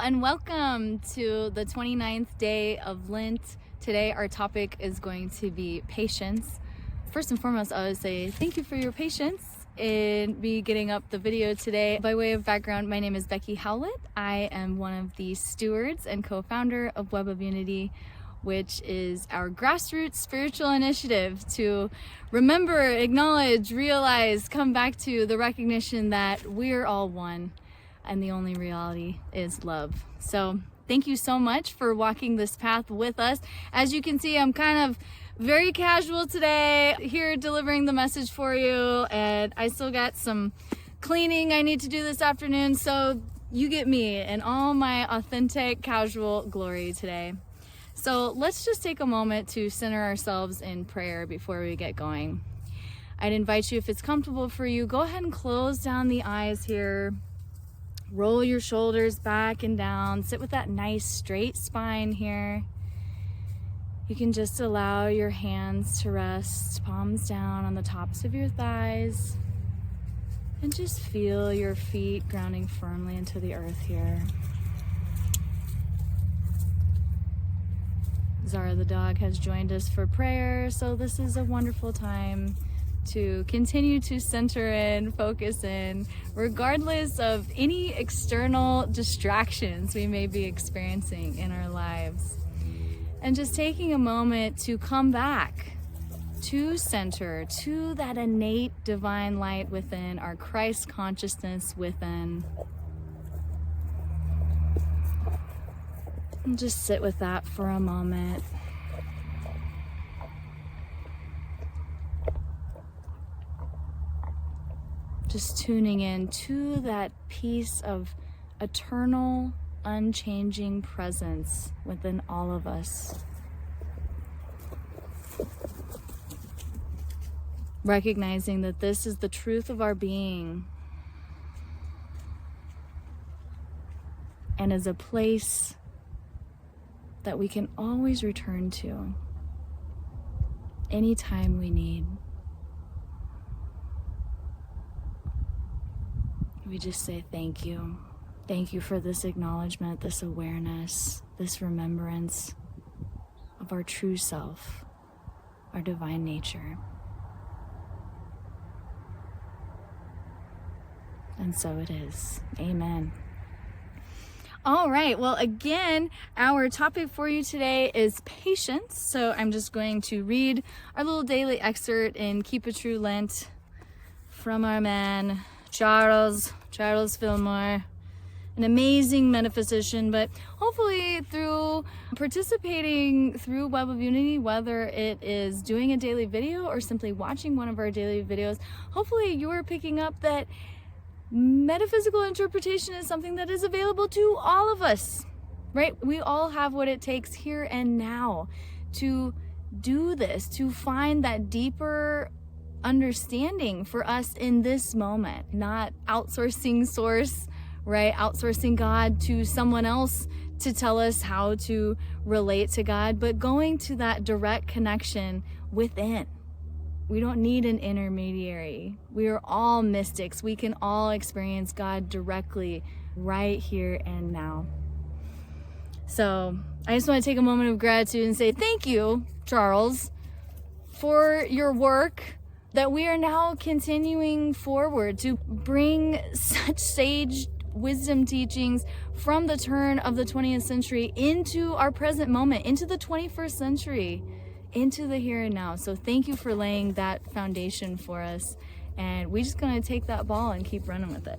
and welcome to the 29th day of Lent. Today our topic is going to be patience. First and foremost, I would say thank you for your patience in me getting up the video today. By way of background, my name is Becky Howlett. I am one of the stewards and co-founder of Web of Unity, which is our grassroots spiritual initiative to remember, acknowledge, realize, come back to the recognition that we're all one and the only reality is love. So thank you so much for walking this path with us. As you can see, I'm kind of very casual today, here delivering the message for you, and I still got some cleaning I need to do this afternoon, so you get me in all my authentic casual glory today. So let's just take a moment to center ourselves in prayer before we get going. I'd invite you, if it's comfortable for you, go ahead and close down the eyes here. Roll your shoulders back and down. Sit with that nice straight spine here. You can just allow your hands to rest, palms down on the tops of your thighs. And just feel your feet grounding firmly into the earth here. Zara the dog has joined us for prayer, so this is a wonderful time to continue to center in, focus in, regardless of any external distractions we may be experiencing in our lives. And just taking a moment to come back to center, to that innate divine light within, our Christ consciousness within. And just sit with that for a moment. Just tuning in to that piece of eternal, unchanging presence within all of us. Recognizing that this is the truth of our being and is a place that we can always return to anytime we need. We just say thank you. Thank you for this acknowledgement, this awareness, this remembrance of our true self, our divine nature. And so it is. Amen. All right, well, again, our topic for you today is patience. So I'm just going to read our little daily excerpt in Keep a True Lent from our man, Charles Fillmore, an amazing metaphysician, but hopefully through participating through Web of Unity, whether it is doing a daily video or simply watching one of our daily videos, hopefully you're picking up that metaphysical interpretation is something that is available to all of us, right? We all have what it takes here and now to do this, to find that deeper understanding for us in this moment, not outsourcing source, right? Outsourcing God to someone else to tell us how to relate to God, but going to that direct connection within. We don't need an intermediary. We are all mystics. We can all experience God directly right here and now. So I just want to take a moment of gratitude and say thank you, Charles, for your work that we are now continuing forward to bring such sage wisdom teachings from the turn of the 20th century into our present moment, into the 21st century, into the here and now. So thank you for laying that foundation for us. And we're just going to take that ball and keep running with it.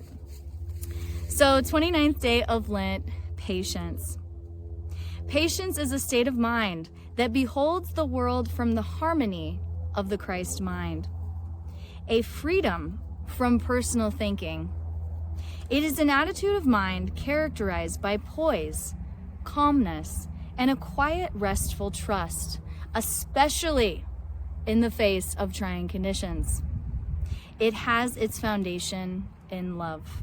So 29th day of Lent, patience. Patience is a state of mind that beholds the world from the harmony of the Christ mind. A freedom from personal thinking. It is an attitude of mind characterized by poise, calmness, and a quiet, restful trust, especially in the face of trying conditions. It has its foundation in love.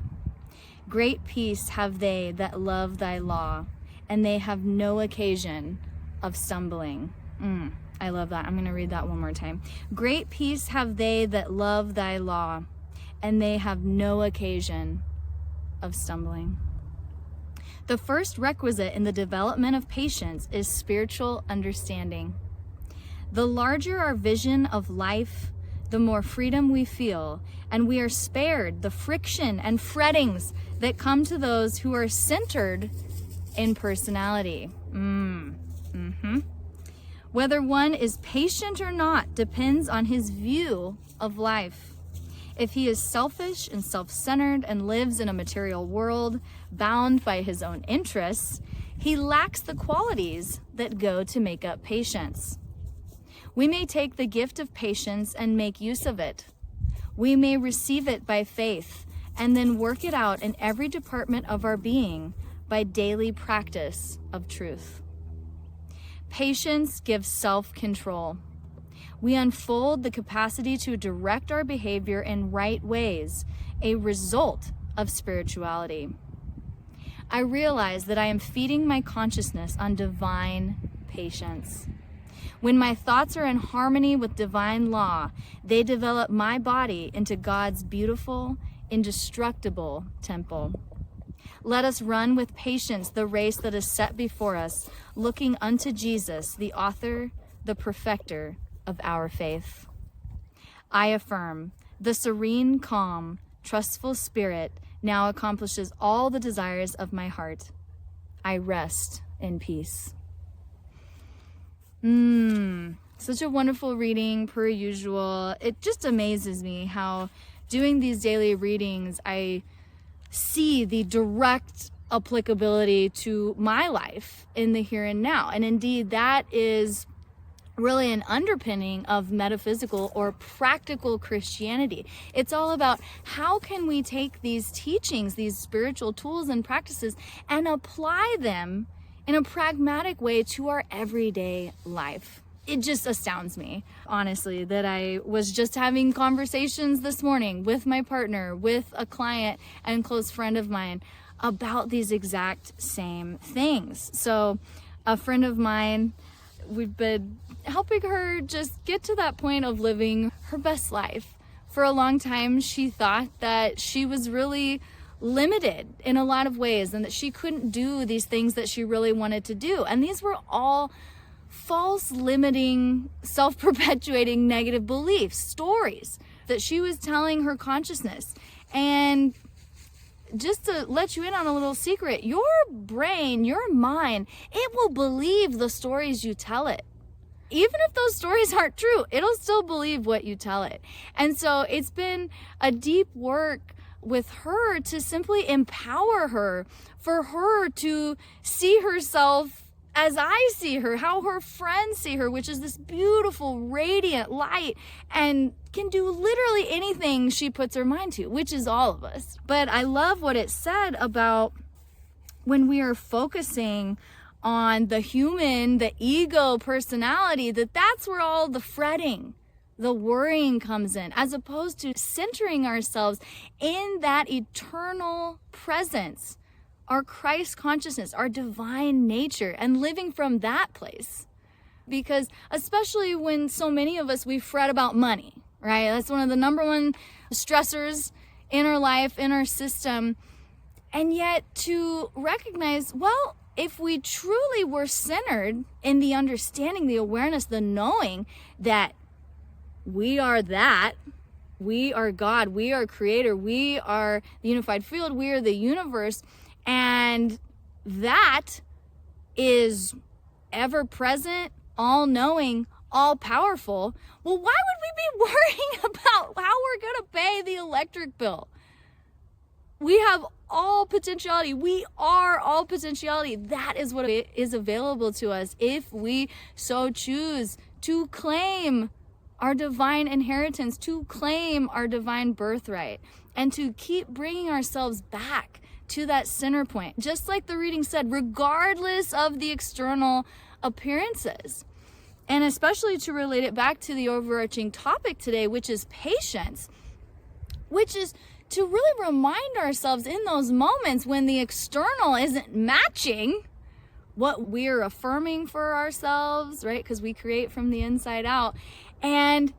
Great peace have they that love thy law, and they have no occasion of stumbling. I love that. I'm going to read that one more time. Great peace have they that love thy law, and they have no occasion of stumbling. The first requisite in the development of patience is spiritual understanding. The larger our vision of life, the more freedom we feel, and we are spared the friction and frettings that come to those who are centered in personality. Whether one is patient or not depends on his view of life. If he is selfish and self-centered and lives in a material world bound by his own interests, he lacks the qualities that go to make up patience. We may take the gift of patience and make use of it. We may receive it by faith and then work it out in every department of our being by daily practice of truth. Patience gives self-control. We unfold the capacity to direct our behavior in right ways, a result of spirituality. I realize that I am feeding my consciousness on divine patience. When my thoughts are in harmony with divine law, they develop my body into God's beautiful, indestructible temple. Let us run with patience the race that is set before us, looking unto Jesus, the author, the perfecter of our faith. I affirm, the serene, calm, trustful spirit now accomplishes all the desires of my heart. I rest in peace. Such a wonderful reading per usual. It just amazes me how doing these daily readings, I see the direct applicability to my life in the here and now. And indeed, that is really an underpinning of metaphysical or practical Christianity. It's all about how can we take these teachings, these spiritual tools and practices, and apply them in a pragmatic way to our everyday life. It just astounds me, honestly, that I was just having conversations this morning with my partner, with a client and close friend of mine about these exact same things. So a friend of mine, we've been helping her just get to that point of living her best life. For a long time, she thought that she was really limited in a lot of ways and that she couldn't do these things that she really wanted to do. And these were all false, limiting, self-perpetuating negative beliefs, stories that she was telling her consciousness. And just to let you in on a little secret, your brain, your mind, it will believe the stories you tell it. Even if those stories aren't true, it'll still believe what you tell it. And so it's been a deep work with her to simply empower her, for her to see herself as I see her, how her friends see her, which is this beautiful, radiant light, and can do literally anything she puts her mind to, which is all of us. But I love what it said about when we are focusing on the human, the ego personality, that's where all the fretting, the worrying comes in, as opposed to centering ourselves in that eternal presence, our Christ consciousness, our divine nature, and living from that place. Because especially when so many of us, we fret about money, right? That's one of the number one stressors in our life, in our system. And yet to recognize, well, if we truly were centered in the understanding, the awareness, the knowing that we are that, we are God, we are creator, we are the unified field, we are the universe, and that is ever present, all knowing, all powerful. Well, why would we be worrying about how we're going to pay the electric bill? We have all potentiality. We are all potentiality. That is what is available to us if we so choose to claim our divine inheritance, to claim our divine birthright, and to keep bringing ourselves back to that center point. Just like the reading said, regardless of the external appearances. And especially to relate it back to the overarching topic today, which is patience, which is to really remind ourselves in those moments when the external isn't matching what we're affirming for ourselves, right? Because we create from the inside out. And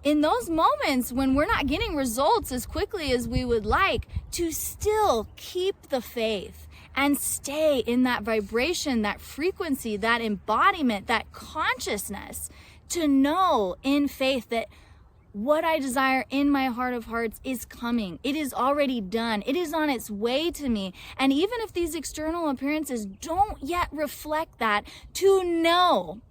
in those moments when we're not getting results as quickly as we would like, to still keep the faith and stay in that vibration, that frequency, that embodiment, that consciousness, to know in faith that what I desire in my heart of hearts is coming. It is already done. It is on its way to me. And even if these external appearances don't yet reflect that, to know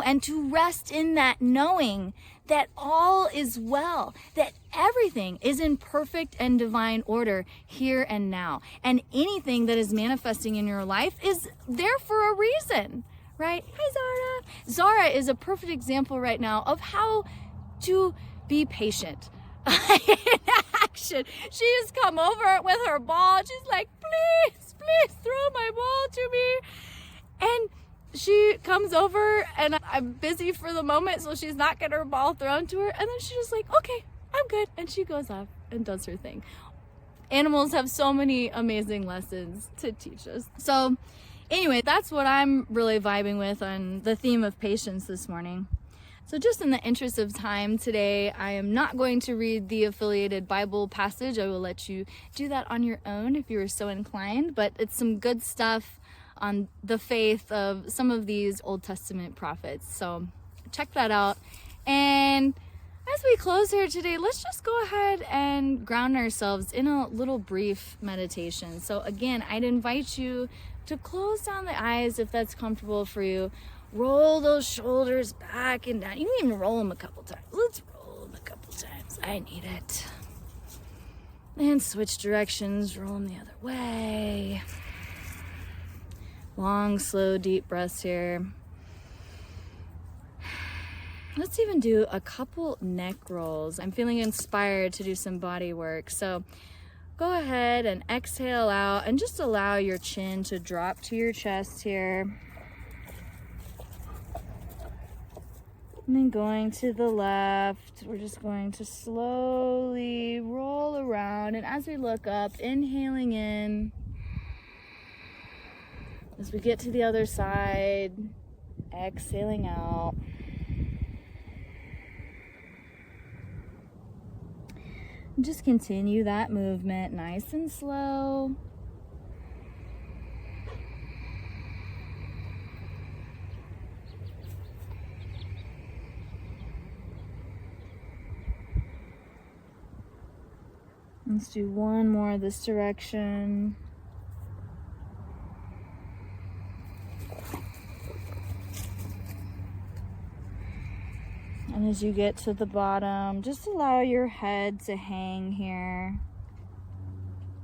and to rest in that knowing that all is well, that everything is in perfect and divine order here and now. And anything that is manifesting in your life is there for a reason, right? Hi, Zara. Zara is a perfect example right now of how to be patient in action. She has come over with her ball. She's like, please throw my ball to me. And she comes over and I'm busy for the moment, so she's not getting her ball thrown to her. And then she's just like, okay, I'm good. And she goes off and does her thing. Animals have so many amazing lessons to teach us. So anyway, that's what I'm really vibing with on the theme of patience this morning. So just in the interest of time today, I am not going to read the affiliated Bible passage. I will let you do that on your own if you are so inclined, but it's some good stuff on the faith of some of these Old Testament prophets. So check that out. And as we close here today, let's just go ahead and ground ourselves in a little brief meditation. So again, I'd invite you to close down the eyes if that's comfortable for you. Roll those shoulders back and down. You can even roll them a couple times. Let's roll them a couple times. I need it. And switch directions. Roll them the other way. Long, slow, deep breaths here. Let's even do a couple neck rolls. I'm feeling inspired to do some body work. So go ahead and exhale out and just allow your chin to drop to your chest here. And then going to the left, we're just going to slowly roll around. And as we look up, inhaling in. As we get to the other side, exhaling out. And just continue that movement nice and slow. Let's do one more this direction. And as you get to the bottom, just allow your head to hang here.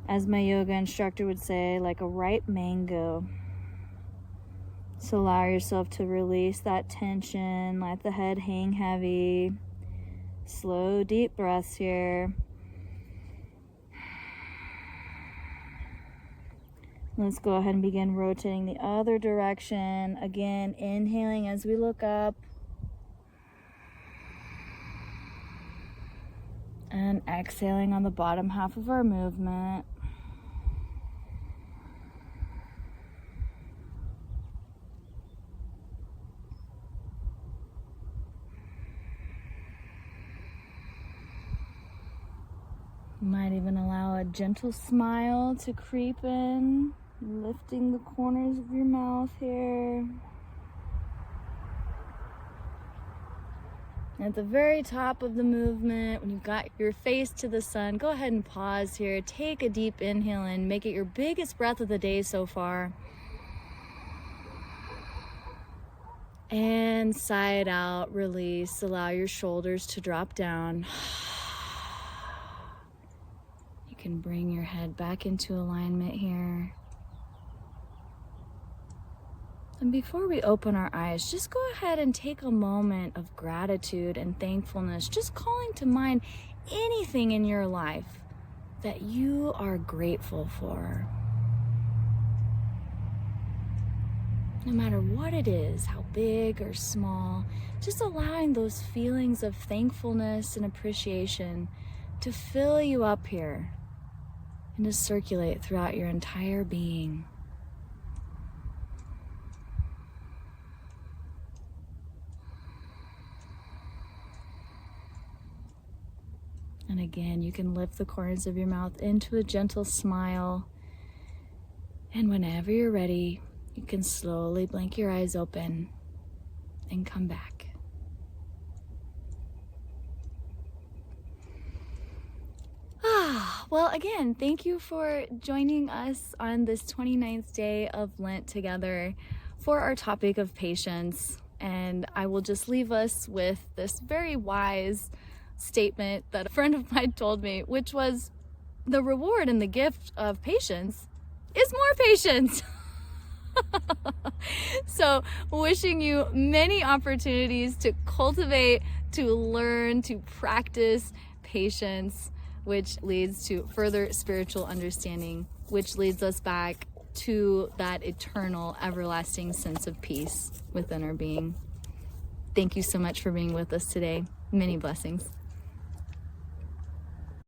As my yoga instructor would say, like a ripe mango. So allow yourself to release that tension, let the head hang heavy. Slow, deep breaths here. Let's go ahead and begin rotating the other direction. Again, inhaling as we look up. And exhaling on the bottom half of our movement. You might even allow a gentle smile to creep in, lifting the corners of your mouth here. At the very top of the movement, when you've got your face to the sun, go ahead and pause here. Take a deep inhale in. Make it your biggest breath of the day so far. And sigh it out, release. Allow your shoulders to drop down. You can bring your head back into alignment here. And before we open our eyes, just go ahead and take a moment of gratitude and thankfulness, just calling to mind anything in your life that you are grateful for. No matter what it is, how big or small, just allowing those feelings of thankfulness and appreciation to fill you up here and to circulate throughout your entire being. And again, you can lift the corners of your mouth into a gentle smile. And whenever you're ready, you can slowly blink your eyes open and come back. Well, again, thank you for joining us on this 29th day of Lent together for our topic of patience. And I will just leave us with this very wise statement that a friend of mine told me, which was, the reward and the gift of patience is more patience. So wishing you many opportunities to cultivate, to learn, to practice patience, which leads to further spiritual understanding, which leads us back to that eternal, everlasting sense of peace within our being. Thank you so much for being with us today. Many blessings.